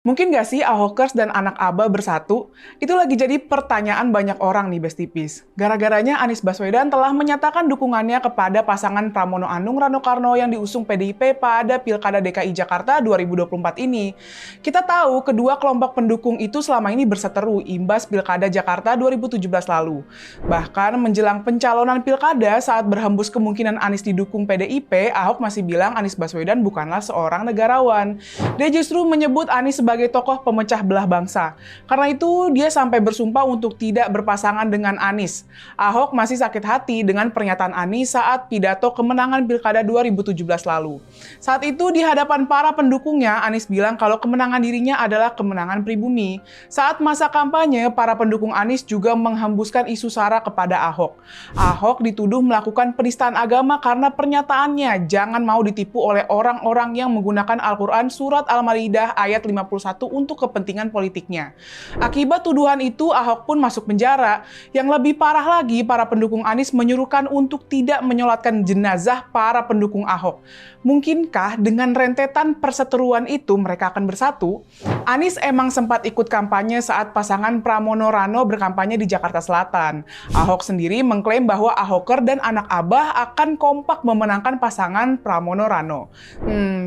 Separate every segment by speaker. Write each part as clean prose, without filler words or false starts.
Speaker 1: Mungkin nggak sih Ahokers dan anak Abah bersatu? Itu lagi jadi pertanyaan banyak orang nih, Bestipis. Gara-garanya Anies Baswedan telah menyatakan dukungannya kepada pasangan Pramono Anung Rano Karno yang diusung PDIP pada Pilkada DKI Jakarta 2024 ini. Kita tahu kedua kelompok pendukung itu selama ini berseteru imbas Pilkada Jakarta 2017 lalu. Bahkan menjelang pencalonan Pilkada saat berhembus kemungkinan Anies didukung PDIP, Ahok masih bilang Anies Baswedan bukanlah seorang negarawan. Dia justru menyebut Anies sebagai tokoh pemecah belah bangsa. Karena itu, dia sampai bersumpah untuk tidak berpasangan dengan Anies. Ahok masih sakit hati dengan pernyataan Anies saat pidato kemenangan Pilkada 2017 lalu. Saat itu, di hadapan para pendukungnya, Anies bilang kalau kemenangan dirinya adalah kemenangan pribumi. Saat masa kampanye, para pendukung Anies juga menghembuskan isu SARA kepada Ahok. Ahok dituduh melakukan penistaan agama karena pernyataannya jangan mau ditipu oleh orang-orang yang menggunakan Al-Quran Surat Al-Maidah ayat 51 untuk kepentingan politiknya. Akibat tuduhan itu, Ahok pun masuk penjara. Yang lebih parah lagi, para pendukung Anies menyuruhkan untuk tidak menyolatkan jenazah para pendukung Ahok. Mungkinkah dengan rentetan perseteruan itu mereka akan bersatu? Anies emang sempat ikut kampanye saat pasangan Pramono Rano berkampanye di Jakarta Selatan. Ahok sendiri mengklaim bahwa Ahoker dan anak Abah akan kompak memenangkan pasangan Pramono Rano.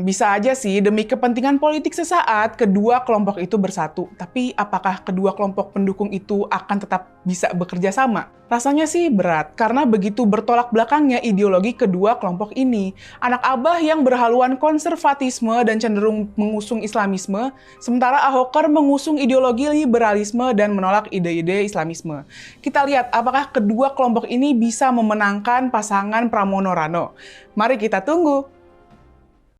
Speaker 1: Bisa aja sih demi kepentingan politik sesaat kedua kelompok itu bersatu. Tapi apakah kedua kelompok pendukung itu akan tetap bisa bekerja sama? Rasanya sih berat, karena begitu bertolak belakangnya ideologi kedua kelompok ini. Anak Abah yang berhaluan konservatisme dan cenderung mengusung Islamisme, sementara Ahoker mengusung ideologi liberalisme dan menolak ide-ide Islamisme. Kita lihat apakah kedua kelompok ini bisa memenangkan pasangan Pramono Rano. Mari kita tunggu.